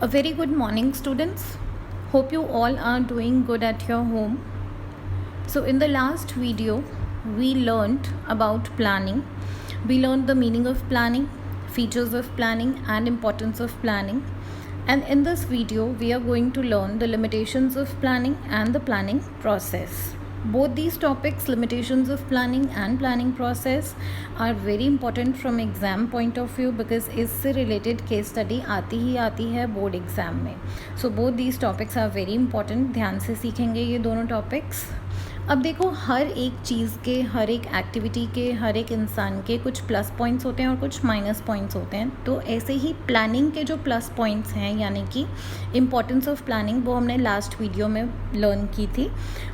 A very good morning, students. Hope you all are doing good at your home. So, in the last video, we learned about planning. We learned the meaning of planning, features of planning, and importance of planning. And in this video, we are going to learn the limitations of planning and the planning process. Both these topics, limitations of planning and planning process, are very important from exam point of view because इससे related case study आती है board exam में. So both these topics are very important. ध्यान से सीखेंगे ये दोनों topics. अब देखो, हर एक चीज़ के, हर एक एक्टिविटी के, हर एक इंसान के कुछ प्लस पॉइंट्स होते हैं और कुछ माइनस पॉइंट्स होते हैं. तो ऐसे ही प्लानिंग के जो प्लस पॉइंट्स हैं, यानी कि इम्पोर्टेंस ऑफ प्लानिंग, वो हमने लास्ट वीडियो में लर्न की थी.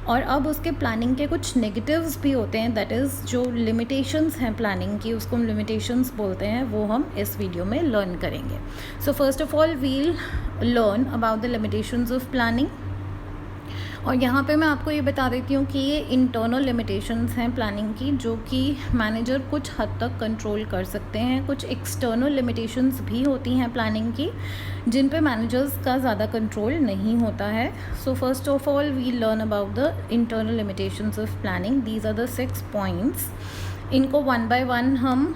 और अब उसके प्लानिंग के कुछ नेगेटिव्स भी होते हैं, दैट इज़ जो लिमिटेशंस हैं प्लानिंग की, उसको हम लिमिटेशंस बोलते हैं, वो हम इस वीडियो में लर्न करेंगे. So first of all we'll learn about the limitations of planning. और यहाँ पे मैं आपको ये बता देती हूँ कि ये इंटरनल लिमिटेशंस हैं प्लानिंग की, जो कि मैनेजर कुछ हद तक कंट्रोल कर सकते हैं. कुछ एक्सटर्नल लिमिटेशंस भी होती हैं प्लानिंग की, जिन पे मैनेजर्स का ज़्यादा कंट्रोल नहीं होता है. So first of all we learn about the internal limitations of planning. These are the 6 points. इनको वन बाय वन हम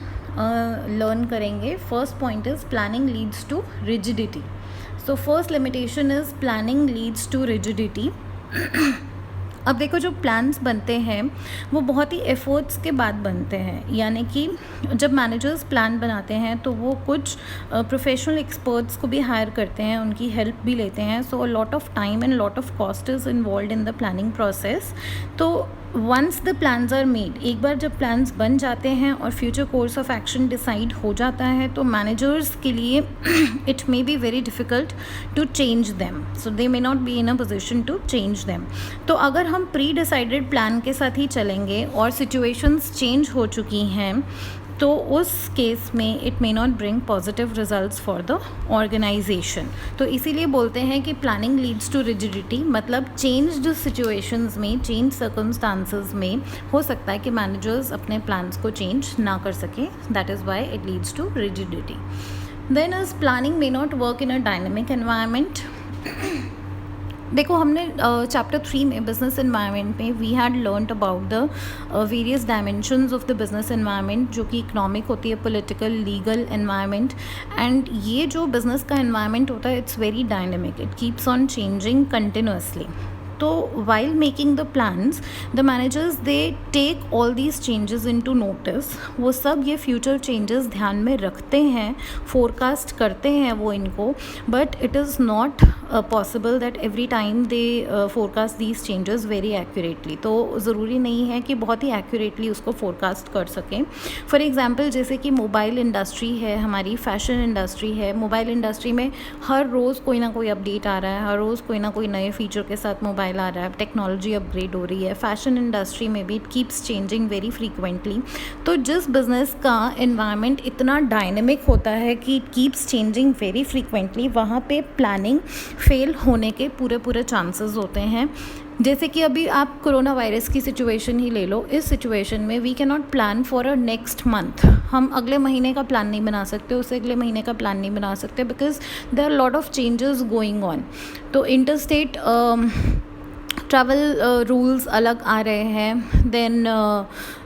लर्न करेंगे. First point is planning leads to rigidity. So first limitation is planning leads to rigidity. अब देखो, जो plans बनते हैं वो बहुत ही एफर्ट्स के बाद बनते हैं. यानी कि जब मैनेजर्स प्लान बनाते हैं तो वो कुछ प्रोफेशनल एक्सपर्ट्स को भी हायर करते हैं, उनकी हेल्प भी लेते हैं. So a lot of time and lot of cost is involve in the planning process. तो once the plans are made, एक बार जब प्लान्स बन जाते हैं और future course of action decide हो जाता है, तो मैनेजर्स के लिए it may be very difficult to change them. So they may not be in a position to change them. तो अगर हम प्री डिसाइडेड प्लान के साथ ही चलेंगे और सिचुएशंस चेंज हो चुकी हैं, तो उस केस में it may not bring positive results for the organisation. तो इसीलिए बोलते हैं कि प्लानिंग लीड्स टू रिजिडिटी, मतलब चेंज्ड सिचुएशंस में, चेंज सर्कमस्टांसेस में हो सकता है कि मैनेजर्स अपने प्लान्स को चेंज ना कर सकें. That is why it leads to rigidity. Then is planning may not work in a dynamic environment. देखो, हमने चैप्टर 3 में बिजनेस एनवायरनमेंट में we had learned about the various dimensions of the business environment, जो कि economic होती है, political, legal environment. And ये जो बिज़नेस का एनवायरनमेंट होता है, it's very dynamic, it keeps on changing continuously. तो while making the plans, the managers they take all these changes into notice. वो सब ये future changes ध्यान में रखते हैं, forecast करते हैं वो इनको, but it is not possible that every time they forecast these changes very accurately. तो ज़रूरी नहीं है कि बहुत ही accurately उसको forecast कर सकें. For example, जैसे कि मोबाइल इंडस्ट्री है हमारी, फैशन इंडस्ट्री है. मोबाइल इंडस्ट्री में हर रोज़ कोई ना कोई अपडेट आ रहा है, हर रोज़ कोई ना कोई नए फीचर के साथ मोबाइल आ रहा है, टेक्नोलॉजी अपग्रेड हो रही है. फैशन इंडस्ट्री में भी it keeps changing very frequently. तो जिस बिज़नेस का एनवायरनमेंट इतना डायनेमिक होता है कि it keeps changing very frequently, वहाँ पे प्लानिंग फेल होने के पूरे चांसेस होते हैं. जैसे कि अभी आप कोरोना वायरस की सिचुएशन ही ले लो. इस सिचुएशन में we can not plan for a next month. हम अगले महीने का प्लान नहीं बना सकते, उससे अगले महीने का प्लान नहीं बना सकते, because there are lot of changes going on. तो इंटरस्टेट ट्रैवल रूल्स अलग आ रहे हैं. देन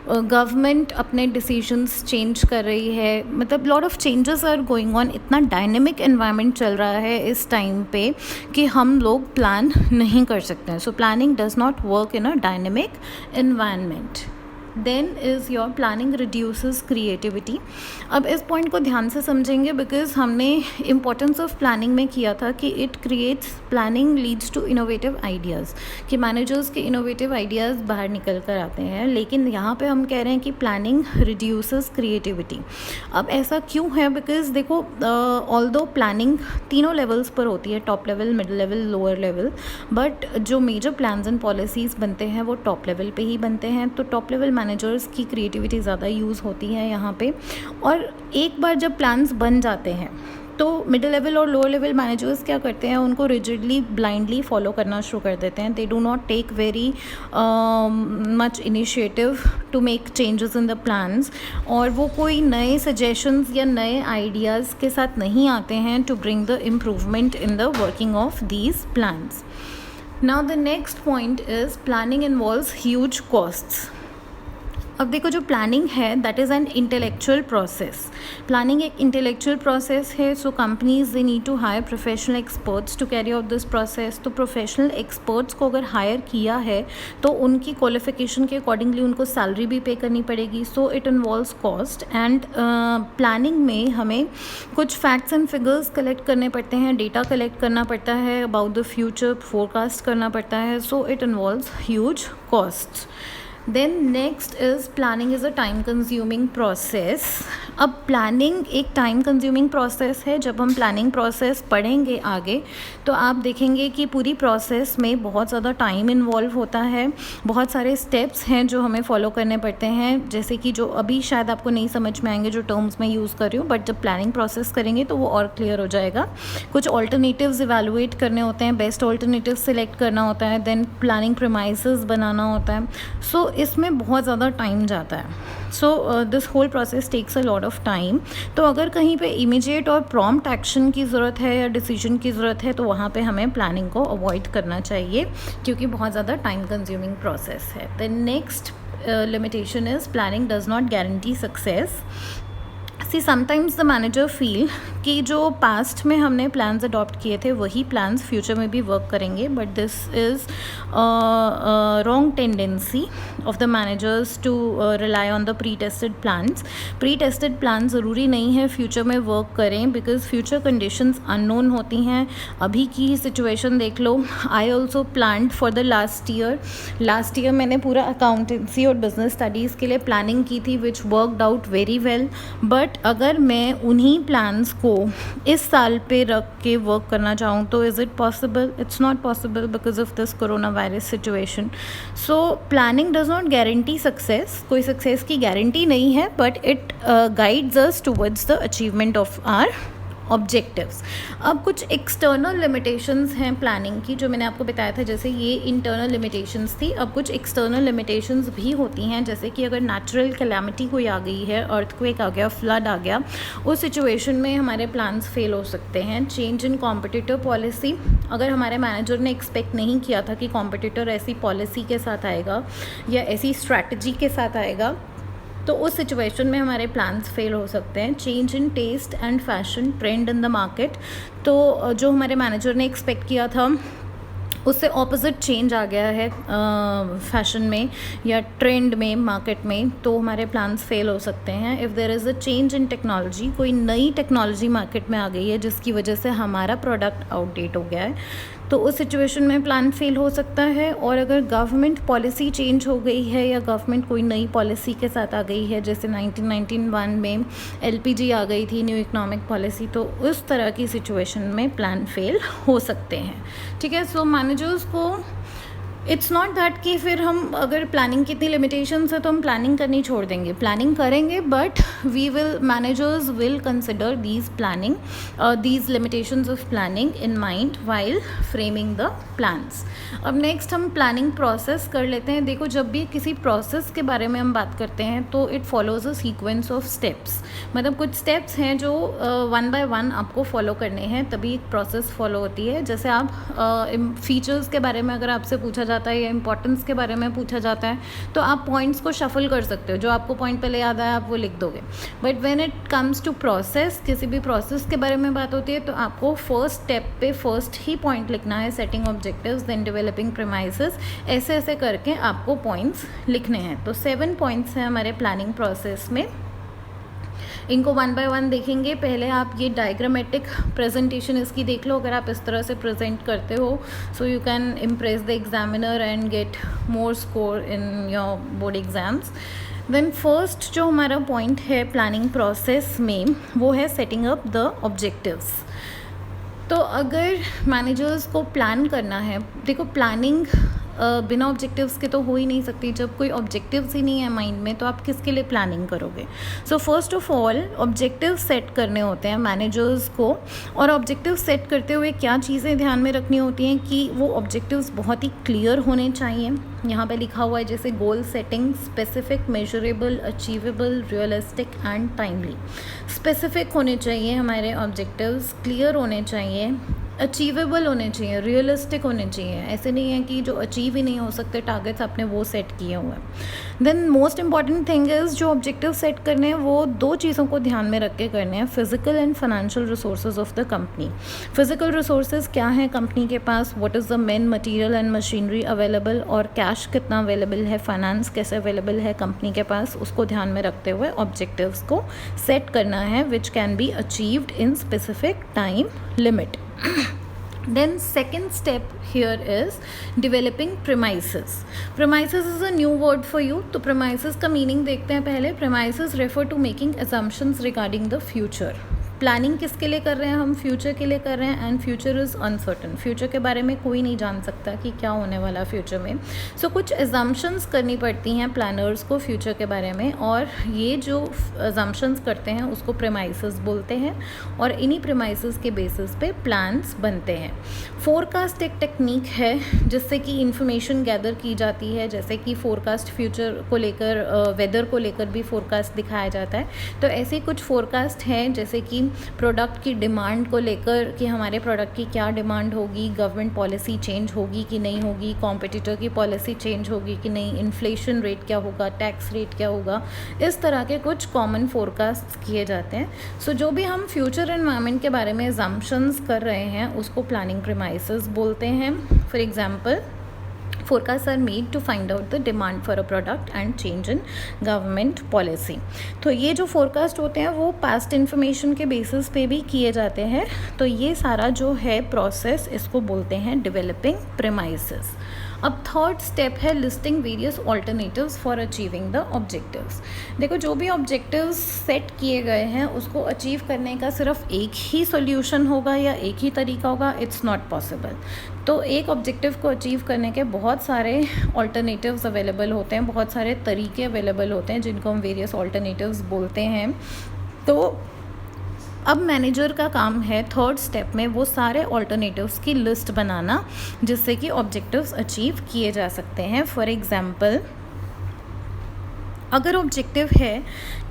गवर्नमेंट अपने डिसीजंस चेंज कर रही है. मतलब lot of changes are going on. इतना डायनेमिक एनवायरनमेंट चल रहा है इस टाइम पे कि हम लोग प्लान नहीं कर सकते हैं. So planning does not work in a dynamic environment. Then is your planning reduces creativity. अब इस पॉइंट को ध्यान से समझेंगे, बिकॉज हमने इम्पोर्टेंस ऑफ प्लानिंग में किया था कि it creates, planning leads to innovative ideas, कि मैनेजर्स के इनोवेटिव आइडियाज़ बाहर निकल कर आते हैं. लेकिन यहाँ पे हम कह रहे हैं कि प्लानिंग रिड्यूसेस क्रिएटिविटी. अब ऐसा क्यों है? बिकॉज देखो, ऑल्दो प्लानिंग तीनों लेवल्स पर होती है, top level, middle level, lower level, but जो मेजर प्लान्स एंड पॉलिसीज़ बनते हैं वो टॉप लेवल पे ही बनते हैं. तो टॉप लेवल मैनेजर्स की क्रिएटिविटी ज़्यादा यूज़ होती है यहाँ पे. और एक बार जब प्लान्स बन जाते हैं तो मिडिल लेवल और लोअर लेवल मैनेजर्स क्या करते हैं, उनको रिजिडली ब्लाइंडली फॉलो करना शुरू कर देते हैं. They do not take very much initiative to make changes in the plans, और वो कोई नए सजेशंस या नए आइडियाज़ के साथ नहीं आते हैं to bring the improvement in the working of these plans. Now the next point is planning involves huge costs. अब देखो, जो प्लानिंग है that is an intellectual process. Planning एक इंटेलेक्चुअल प्रोसेस है. So companies they need to hire professional experts to carry out this process. तो professional experts को अगर higher किया है तो उनकी क्वालिफिकेशन के अकॉर्डिंगली उनको सैलरी भी पे करनी पड़ेगी. So it involves cost. And planning में हमें कुछ फैक्ट्स एंड फिगर्स कलेक्ट करने पड़ते हैं, डेटा कलेक्ट करना पड़ता है, अबाउट द फ्यूचर फोरकास्ट करना पड़ता है. So it involves huge cost. Then next is planning is a time consuming process. अब प्लानिंग एक टाइम कंज्यूमिंग प्रोसेस है. जब हम प्लानिंग प्रोसेस पढ़ेंगे आगे तो आप देखेंगे कि पूरी प्रोसेस में बहुत ज़्यादा टाइम इन्वॉल्व होता है. बहुत सारे स्टेप्स हैं जो हमें फॉलो करने पड़ते हैं, जैसे कि जो अभी शायद आपको नहीं समझ में आएंगे जो टर्म्स मैं यूज़ कर रही हूँ, बट जब प्लानिंग प्रोसेस करेंगे तो वो और क्लियर हो जाएगा. कुछ ऑल्टरनेटिव्स इवेलुएट करने होते हैं, बेस्ट ऑल्टरनेटिव सेलेक्ट करना होता है, देन प्लानिंग प्रीमाइसेस बनाना होता है. सो इसमें बहुत ज़्यादा टाइम जाता है. So this whole process takes a lot of time. तो अगर कहीं पे इमीडिएट और प्रॉम्प्ट एक्शन की ज़रूरत है या डिसीजन की ज़रूरत है तो वहाँ पे हमें प्लानिंग को अवॉइड करना चाहिए, क्योंकि बहुत ज़्यादा टाइम कंज्यूमिंग प्रोसेस है. The next limitation is planning does not guarantee success. See sometimes the manager feel कि जो पास्ट में हमने प्लान्स अडॉप्ट किए थे वही प्लान्स फ्यूचर में भी वर्क करेंगे, but this is wrong tendency of the managers to rely on the pre tested plans. Pre tested plan ज़रूरी नहीं है फ्यूचर में वर्क करें, बिकॉज फ्यूचर कंडीशंस अननोन होती हैं. अभी की सिचुएशन देख लो. I also planned for the last year मैंने पूरा अकाउंटेंसी और बिजनेस स्टडीज़ के लिए प्लानिंग की थी, which worked out very well. But अगर मैं उन्हीं प्लान्स को इस साल पे रख के वर्क करना चाहूँ तो is it possible? It's not possible because of this corona virus situation. So planning does not guarantee success. कोई सक्सेस की गारंटी नहीं है, but it guides us towards the achievement of our objectives. अब कुछ external limitations हैं planning की, जो मैंने आपको बताया था. जैसे ये इंटरनल लिमिटेशंस थी. अब कुछ एक्सटर्नल लिमिटेशंस भी होती हैं, जैसे कि अगर नेचुरल कैलामिटी कोई आ गई है, अर्थक्वेक आ गया, फ्लड आ गया, उस सिचुएशन में हमारे प्लान्स फेल हो सकते हैं. चेंज इन कॉम्पिटिटर पॉलिसी. अगर हमारे मैनेजर ने एक्सपेक्ट नहीं किया था कि कॉम्पिटिटर ऐसी पॉलिसी के साथ आएगा या ऐसी स्ट्रैटेजी के साथ आएगा, तो उस सिचुएशन में हमारे प्लान्स फेल हो सकते हैं. Change in taste and fashion trend in the market. तो जो हमारे मैनेजर ने एक्सपेक्ट किया था उससे ऑपोजिट चेंज आ गया है फैशन में या ट्रेंड में, मार्केट में, तो हमारे प्लान्स फेल हो सकते हैं. If there is a change in technology, कोई नई टेक्नोलॉजी मार्केट में आ गई है जिसकी वजह से हमारा प्रोडक्ट आउटडेट हो गया है, तो उस सिचुएशन में प्लान फेल हो सकता है. और अगर गवर्नमेंट पॉलिसी चेंज हो गई है या गवर्नमेंट कोई नई पॉलिसी के साथ आ गई है, जैसे 1991 में LPG आ गई थी, न्यू इकोनॉमिक पॉलिसी, तो उस तरह की सिचुएशन में प्लान फेल हो सकते हैं. ठीक है. सो मैनेजर्स को इट्स नॉट दैट कि फिर हम अगर प्लानिंग की इतनी लिमिटेशंस है तो हम प्लानिंग करनी छोड़ देंगे. प्लानिंग करेंगे, but managers will consider these limitations of planning in mind while framing the plans. अब नेक्स्ट हम प्लानिंग प्रोसेस कर लेते हैं. देखो, जब भी किसी प्रोसेस के बारे में हम बात करते हैं तो it follows a sequence of steps. मतलब कुछ स्टेप्स हैं जो 1 by 1 आपको फॉलो करने हैं, तभी एक प्रोसेस फॉलो होती है. जैसे आप फीचर्स के बारे में अगर आपसे पूछा जाता है या इंपॉर्टेंस के बारे में पूछा जाता है तो आप पॉइंट्स को शफल कर सकते हो. जो आपको पॉइंट पहले याद आया आप वो लिख दोगे. But when it comes to process, किसी भी प्रोसेस के बारे में बात होती है तो आपको फर्स्ट स्टेप पे फर्स्ट ही पॉइंट लिखना है. Setting objectives, then developing premises, ऐसे ऐसे करके आपको पॉइंट्स लिखने हैं. तो 7 पॉइंट्स हैं हमारे प्लानिंग प्रोसेस में. इनको 1 by 1 देखेंगे. पहले आप ये डायग्रामेटिक प्रेजेंटेशन इसकी देख लो. अगर आप इस तरह से प्रेजेंट करते हो so you can impress the examiner and get more score in your board exams. Then first जो हमारा पॉइंट है प्लानिंग प्रोसेस में वो है सेटिंग अप द ऑब्जेक्टिव्स. तो अगर मैनेजर्स को प्लान करना है, देखो प्लानिंग बिना ऑब्जेक्टिव्स के तो हो ही नहीं सकती। जब कोई ऑब्जेक्टिव्स ही नहीं है माइंड में तो आप किसके लिए प्लानिंग करोगे। सो first of all objective set करने होते हैं मैनेजर्स को, और ऑब्जेक्टिव सेट करते हुए क्या चीज़ें ध्यान में रखनी होती हैं कि वो ऑब्जेक्टिव्स बहुत ही क्लियर होने चाहिए। यहाँ पे लिखा हुआ है जैसे goal setting, specific, measurable, achievable, realistic and timely. Specific होने चाहिए हमारे ऑब्जेक्टिव्स, क्लियर होने चाहिए, अचीवेबल होने चाहिए, रियलिस्टिक होने चाहिए। ऐसे नहीं है कि जो अचीव ही नहीं हो सकते टारगेट्स आपने वो सेट किए हुए हैं। Then most important thing is जो ऑब्जेक्टिव सेट करने हैं वो दो चीज़ों को ध्यान में रख के करने हैं, physical and financial resources of the company. Physical resources क्या है कंपनी के पास, what is the main material and machinery available, और कैश कितना अवेलेबल है, फाइनेंस कैसे अवेलेबल है कंपनी के पास, उसको ध्यान में रखते हुए ऑब्जेक्टिव्स को सेट करना है which can be achieved in specific time limit. Then second step here is developing premises. Premises is a new word for you. तो premises का meaning देखते हैं पहले. Premises refer to making assumptions regarding the future. Planning किसके लिए कर रहे हैं हम, फ्यूचर के लिए कर रहे हैं, and future is uncertain. Future के बारे में कोई नहीं जान सकता कि क्या होने वाला फ्यूचर में। सो कुछ एजम्पशंस करनी पड़ती हैं प्लानर्स को फ्यूचर के बारे में, और ये जो एजम्पशंस करते हैं उसको प्रेमाइसेस बोलते हैं, और इन्हीं प्रेमाइसेस के बेसिस पे प्लान्स बनते हैं। फोरकास्ट एक टेक्निक है जिससे कि इंफॉर्मेशन गैदर की जाती है, जैसे कि फोरकास्ट फ्यूचर को लेकर, वेदर को लेकर भी फोरकास्ट दिखाया जाता है। तो ऐसे कुछ फोरकास्ट हैं जैसे कि प्रोडक्ट की डिमांड को लेकर कि हमारे प्रोडक्ट की क्या डिमांड होगी, गवर्नमेंट पॉलिसी चेंज होगी कि नहीं होगी, कॉम्पिटिटर की पॉलिसी चेंज होगी कि नहीं, इन्फ्लेशन रेट क्या होगा, टैक्स रेट क्या होगा, इस तरह के कुछ कॉमन फोरकास्ट किए जाते हैं। सो जो भी हम फ्यूचर एनवायरनमेंट के बारे में assumptions कर रहे हैं उसको प्लानिंग प्रीमाइसेस बोलते हैं। For example, forecasts are made to find out the demand for a product and change in government policy। तो ये जो forecast होते हैं वो past information के basis पे भी किए जाते हैं। तो ये सारा जो है process इसको बोलते हैं developing premises। अब थर्ड स्टेप है listing various alternatives for achieving the objectives. देखो जो भी ऑब्जेक्टिव्स सेट किए गए हैं उसको अचीव करने का सिर्फ एक ही सॉल्यूशन होगा या एक ही तरीका होगा, इट्स नॉट पॉसिबल। तो एक ऑब्जेक्टिव को अचीव करने के बहुत सारे ऑल्टरनेटिव्स अवेलेबल होते हैं, बहुत सारे तरीके अवेलेबल होते हैं जिनको हम वेरियस ऑल्टरनेटिव्स बोलते हैं। तो अब मैनेजर का काम है थर्ड स्टेप में वो सारे ऑल्टरनेटिव्स की लिस्ट बनाना जिससे कि ऑब्जेक्टिव्स अचीव किए जा सकते हैं। फॉर एग्जांपल, अगर ऑब्जेक्टिव है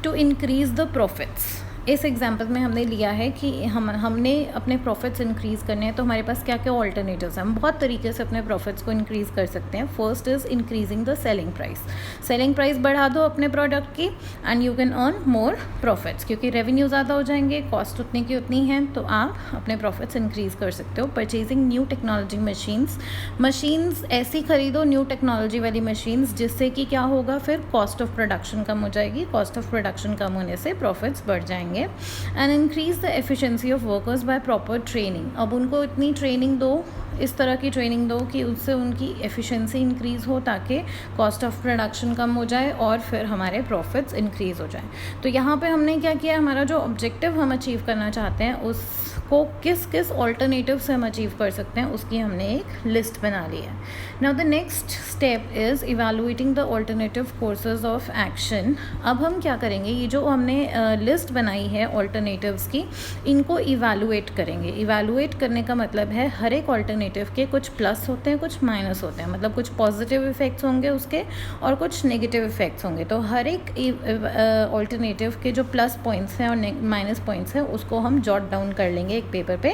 टू इंक्रीज़ द प्रॉफिट्स, इस एग्जांपल में हमने लिया है कि हमने अपने प्रॉफिट्स इंक्रीज़ करने हैं, तो हमारे पास क्या क्या ऑल्टरनेटिव्स हैं। हम बहुत तरीके से अपने प्रॉफिट्स को इंक्रीज़ कर सकते हैं। First is increasing the selling price. Selling price बढ़ा दो अपने प्रोडक्ट की and you can earn more profits, क्योंकि रेवेन्यू ज़्यादा हो जाएंगे, कॉस्ट उतनी की उतनी है, तो आप अपने प्रॉफिट्स इंक्रीज़ कर सकते हो। परचेजिंग न्यू टेक्नोलॉजी मशीन्स ऐसी खरीदो न्यू टेक्नोलॉजी वाली मशीन्स जिससे कि क्या होगा, फिर कॉस्ट ऑफ प्रोडक्शन कम हो जाएगी, कॉस्ट ऑफ प्रोडक्शन कम होने से प्रॉफिट्स बढ़ जाएंगे। And increase the efficiency of workers by proper training. अब उनको इतनी ट्रेनिंग दो, इस तरह की ट्रेनिंग दो कि उससे उनकी एफिशिएंसी इंक्रीज़ हो ताकि कॉस्ट ऑफ प्रोडक्शन कम हो जाए और फिर हमारे प्रॉफिट्स इंक्रीज़ हो जाए। तो यहाँ पे हमने क्या किया, हमारा जो ऑब्जेक्टिव हम अचीव करना चाहते हैं उसको किस किस ऑल्टरनेटिव से हम अचीव कर सकते हैं उसकी हमने एक लिस्ट बना ली है। Now the next step is evaluating the alternative courses of action. अब हम क्या करेंगे, ये जो हमने लिस्ट बनाई है ऑल्टरनेटिव्स की, इनको इवेलुएट करेंगे। इवेलुएट करने का मतलब है हर एक ऑल्टरनेटिव के कुछ प्लस होते हैं, कुछ माइनस होते हैं, मतलब कुछ पॉजिटिव इफ़ेक्ट्स होंगे उसके और कुछ नेगेटिव इफ़ेक्ट्स होंगे। तो हर एक ऑल्टरनेटिव के जो प्लस पॉइंट्स हैं और माइनस पॉइंट्स हैं उसको हम जॉट डाउन कर लेंगे एक पेपर पे,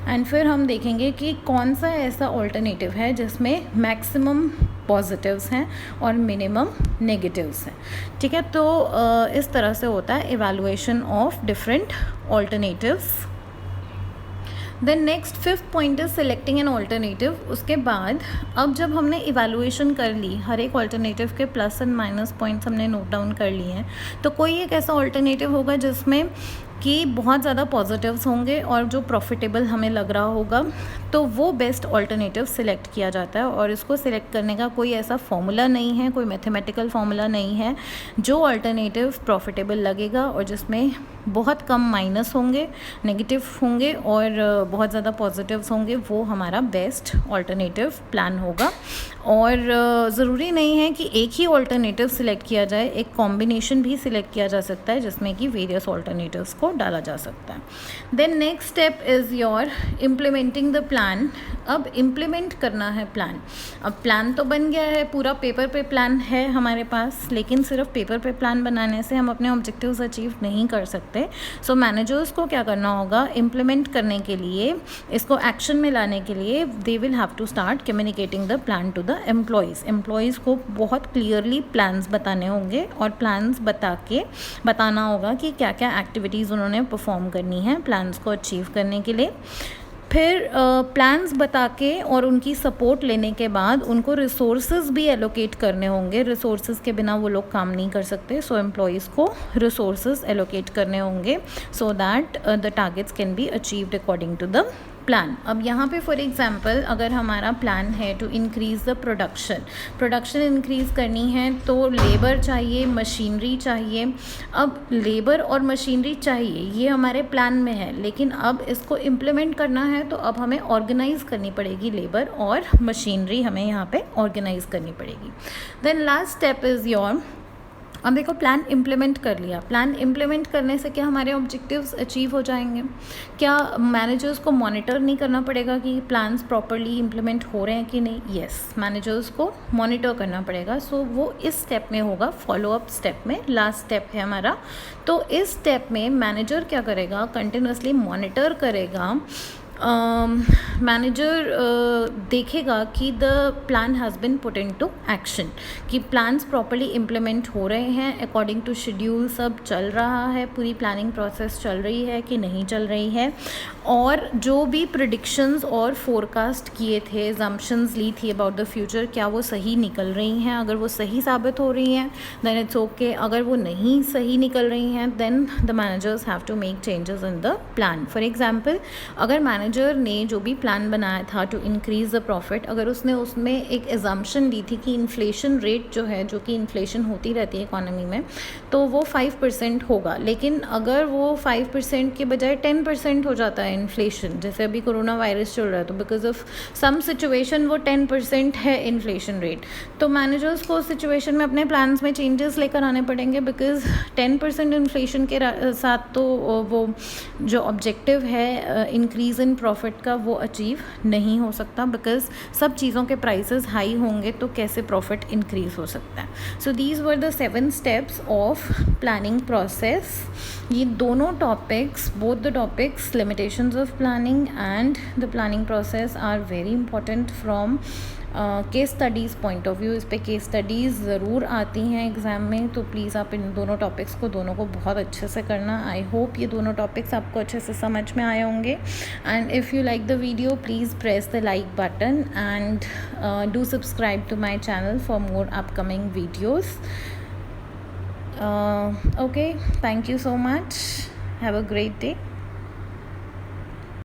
एंड फिर हम देखेंगे कि कौन सा ऐसा ऑल्टरनेटिव है जिसमें मैक्सिमम पॉजिटिव्स हैं और मिनिमम नेगेटिव्स हैं। ठीक है, तो इस तरह से होता है evaluation of different alternatives. Then next fifth point is selecting an alternative. उसके बाद अब जब हमने इवैल्यूएशन कर ली, हर एक ऑल्टरनेटिव के प्लस एंड माइनस पॉइंट्स हमने नोट डाउन कर लिए हैं, तो कोई एक ऐसा ऑल्टरनेटिव होगा जिसमें कि बहुत ज़्यादा पॉजिटिव्स होंगे और जो प्रॉफिटेबल हमें लग रहा होगा, तो वो बेस्ट ऑल्टरनेटिव सिलेक्ट किया जाता है। और इसको सिलेक्ट करने का कोई ऐसा फॉर्मूला नहीं है, कोई मैथमेटिकल फॉर्मूला नहीं है। जो ऑल्टरनेटिव प्रॉफिटेबल लगेगा और जिसमें बहुत कम माइनस होंगे, नेगेटिव होंगे और बहुत ज़्यादा पॉजिटिव्स होंगे, वो हमारा बेस्ट ऑल्टरनेटिव प्लान होगा। और ज़रूरी नहीं है कि एक ही ऑल्टरनेटिव सिलेक्ट किया जाए, एक कॉम्बिनेशन भी सिलेक्ट किया जा सकता है जिसमें कि वेरियस ऑल्टरनेटिव्स को डाला जा सकता है। Then next step is your implementing the plan. अब इम्प्लीमेंट करना है प्लान। अब प्लान तो बन गया है, पूरा पेपर पे प्लान है हमारे पास, लेकिन सिर्फ पेपर पे प्लान बनाने से हम अपने ऑब्जेक्टिव्स अचीव नहीं कर सकते। सो मैनेजर्स को क्या करना होगा, इम्प्लीमेंट करने के लिए, इसको एक्शन में लाने के लिए, they will have to start communicating the plan to the employees को बहुत क्लियरली प्लान्स बताने होंगे और प्लान्स बताना होगा कि क्या क्या एक्टिविटीज़ उन्होंने परफॉर्म करनी है प्लान्स को अचीव करने के लिए। फिर प्लान्स बता के और उनकी सपोर्ट लेने के बाद उनको रिसोर्सेज भी एलोकेट करने होंगे। रिसोर्सेज के बिना वो लोग काम नहीं कर सकते। सो एम्प्लॉयज़ को रिसोर्सेज एलोकेट करने होंगे so that the targets can be achieved according to the plan. अब यहाँ पे फॉर एग्जांपल अगर हमारा प्लान है to increase the production increase करनी है तो लेबर चाहिए, मशीनरी चाहिए। अब लेबर और मशीनरी चाहिए, ये हमारे प्लान में है, लेकिन अब इसको इम्प्लीमेंट करना है तो अब हमें ऑर्गेनाइज़ करनी पड़ेगी लेबर और मशीनरी, हमें यहाँ पे ऑर्गेनाइज़ करनी पड़ेगी। Then last step is your, अब देखो प्लान इम्प्लीमेंट कर लिया। प्लान इम्प्लीमेंट करने से क्या हमारे ऑब्जेक्टिव्स अचीव हो जाएंगे? क्या मैनेजर्स को मॉनिटर नहीं करना पड़ेगा कि प्लान्स प्रॉपरली इम्प्लीमेंट हो रहे हैं कि नहीं? यस, मैनेजर्स को मॉनिटर करना पड़ेगा। सो वो इस स्टेप में होगा, फॉलोअप स्टेप में, लास्ट स्टेप है हमारा। तो इस स्टेप में मैनेजर क्या करेगा, कंटिन्यूसली मॉनिटर करेगा। मैनेजर देखेगा कि the plan has been put into action, कि प्लान्स प्रॉपरली इम्प्लीमेंट हो रहे हैं, अकॉर्डिंग टू शेड्यूल सब चल रहा है, पूरी प्लानिंग प्रोसेस चल रही है कि नहीं चल रही है, और जो भी प्रिडिक्शंस और फोरकास्ट किए थे, एजम्पशंस ली थी अबाउट द फ्यूचर, क्या वो सही निकल रही हैं? अगर वो सही साबित हो रही हैं देन इट्स ओके। अगर वो नहीं सही निकल रही हैं then the managers have to make changes in the plan. For example, अगर मैनेजर ने जो भी प्लान बनाया था टू इंक्रीज़ द प्रॉफिट, अगर उसने उसमें एक एजम्पशन दी थी कि इन्फ्लेशन रेट जो है, जो कि इन्फ्लेशन होती रहती है इकोनॉमी में, तो वो 5% होगा, लेकिन अगर वो 5% के बजाय 10% हो जाता है इन्फ्लेशन, जैसे अभी कोरोना वायरस चल रहा है, तो बिकॉज ऑफ सम सिचुएशन वो 10% है इन्फ्लेशन रेट, तो मैनेजर्स को उस सिचुएशन में अपने प्लान्स में चेंजेस लेकर आने पड़ेंगे, बिकॉज 10% इन्फ्लेशन के साथ तो वो जो ऑब्जेक्टिव है इंक्रीज़ इन प्रॉफिट का वो अचीव नहीं हो सकता, बिकॉज सब चीज़ों के प्राइसेस हाई होंगे तो कैसे प्रॉफिट इंक्रीज़ हो सकता है। So these were the 7 steps of planning process. ये दोनों topics, both the topics, limitations of planning and the planning process, are very important from case studies point of view. इस पे केस स्टडीज़ ज़रूर आती हैं एग्ज़ाम में, तो please आप इन दोनों टॉपिक्स को दोनों को बहुत अच्छे से करना। आई होप ये दोनों टॉपिक्स आपको अच्छे से समझ में आए होंगे। And if you like the video please press the like button and do subscribe to my channel for more upcoming videos. Okay, thank you so much. Have a great day.